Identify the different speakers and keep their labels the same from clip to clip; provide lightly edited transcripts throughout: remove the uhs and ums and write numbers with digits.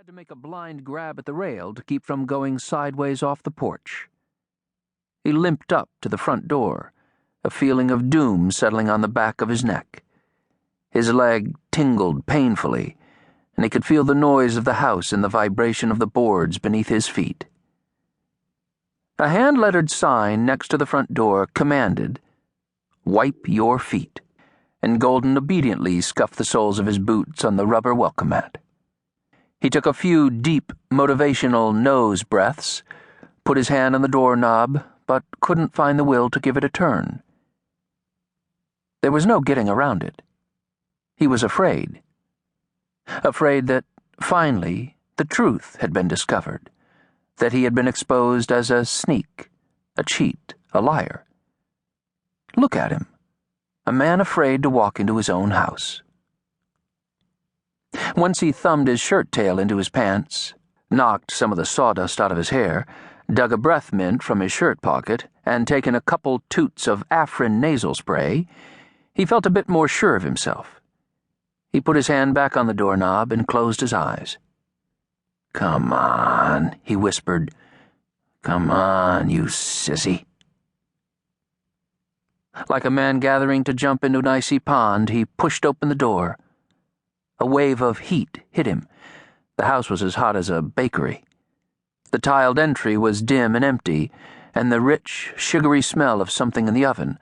Speaker 1: had to make a blind grab at the rail to keep from going sideways off the porch. He limped up to the front door, a feeling of doom settling on the back of his neck. His leg tingled painfully, and he could feel the noise of the house and the vibration of the boards beneath his feet. A hand-lettered sign next to the front door commanded, "Wipe your feet," and Golden obediently scuffed the soles of his boots on the rubber welcome mat. He took a few deep, motivational nose breaths, put his hand on the doorknob, but couldn't find the will to give it a turn. There was no getting around it. He was afraid. Afraid that, finally, the truth had been discovered, that he had been exposed as a sneak, a cheat, a liar. Look at him, a man afraid to walk into his own house. Once he thumbed his shirt tail into his pants, knocked some of the sawdust out of his hair, dug a breath mint from his shirt pocket, and taken a couple toots of Afrin nasal spray, he felt a bit more sure of himself. He put his hand back on the doorknob and closed his eyes. "Come on," he whispered. "Come on, you sissy." Like a man gathering to jump into an icy pond, he pushed open the door. A wave of heat hit him. The house was as hot as a bakery. The tiled entry was dim and empty, and the rich, sugary smell of something in the oven,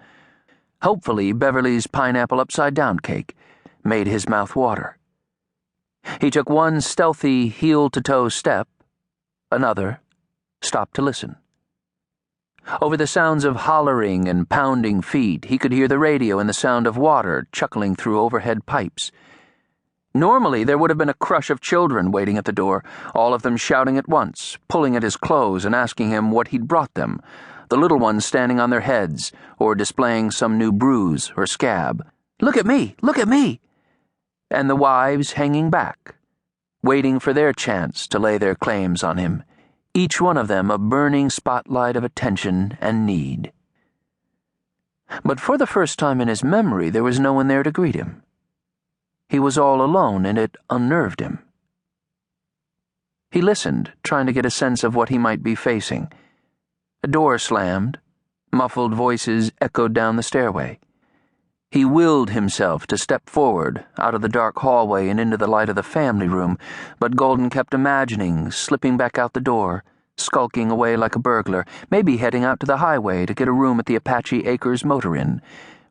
Speaker 1: hopefully Beverly's pineapple upside-down cake, made his mouth water. He took one stealthy heel-to-toe step, another, stopped to listen. Over the sounds of hollering and pounding feet, he could hear the radio and the sound of water chuckling through overhead pipes. Normally, there would have been a crush of children waiting at the door, all of them shouting at once, pulling at his clothes and asking him what he'd brought them, the little ones standing on their heads or displaying some new bruise or scab. "Look at me! Look at me!" And the wives hanging back, waiting for their chance to lay their claims on him, each one of them a burning spotlight of attention and need. But for the first time in his memory, there was no one there to greet him. He was all alone, and it unnerved him. He listened, trying to get a sense of what he might be facing. A door slammed. Muffled voices echoed down the stairway. He willed himself to step forward, out of the dark hallway and into the light of the family room, but Golden kept imagining slipping back out the door, skulking away like a burglar, maybe heading out to the highway to get a room at the Apache Acres Motor Inn,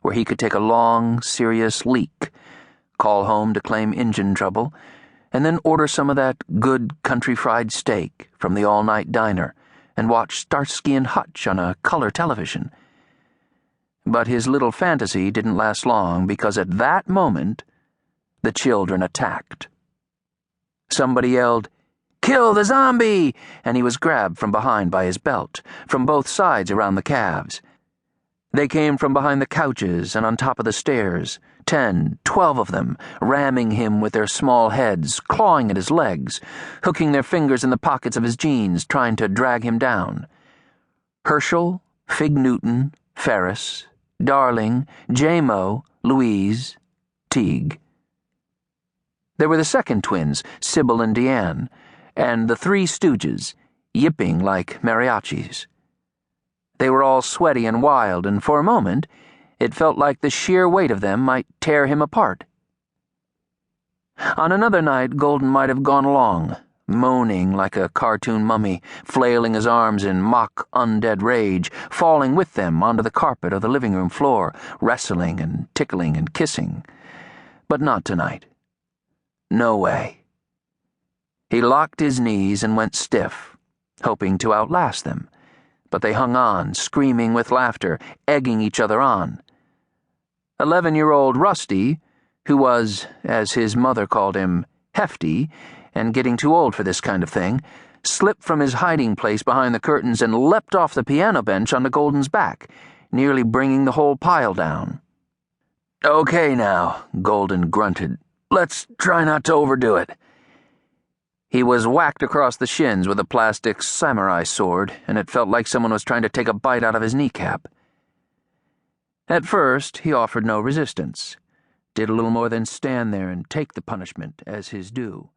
Speaker 1: where he could take a long, serious leak, call home to claim engine trouble, and then order some of that good country fried steak from the all-night diner and watch Starsky and Hutch on a color television. But his little fantasy didn't last long, because at that moment, the children attacked. Somebody yelled, "Kill the zombie!" and he was grabbed from behind by his belt, from both sides around the calves. They came from behind the couches and on top of the stairs, 10, 12 of them, ramming him with their small heads, clawing at his legs, hooking their fingers in the pockets of his jeans, trying to drag him down. Herschel, Fig Newton, Ferris, Darling, J-Mo, Louise, Teague. There were the second twins, Sybil and Deanne, and the three stooges, yipping like mariachis. They were all sweaty and wild, and for a moment, it felt like the sheer weight of them might tear him apart. On another night, Golden might have gone along, moaning like a cartoon mummy, flailing his arms in mock undead rage, falling with them onto the carpet of the living room floor, wrestling and tickling and kissing. But not tonight. No way. He locked his knees and went stiff, hoping to outlast them. But they hung on, screaming with laughter, egging each other on. 11-year-old Rusty, who was, as his mother called him, hefty, and getting too old for this kind of thing, slipped from his hiding place behind the curtains and leapt off the piano bench onto Golden's back, nearly bringing the whole pile down. "Okay now," Golden grunted. "Let's try not to overdo it." He was whacked across the shins with a plastic samurai sword, and it felt like someone was trying to take a bite out of his kneecap. At first, he offered no resistance, did a little more than stand there and take the punishment as his due.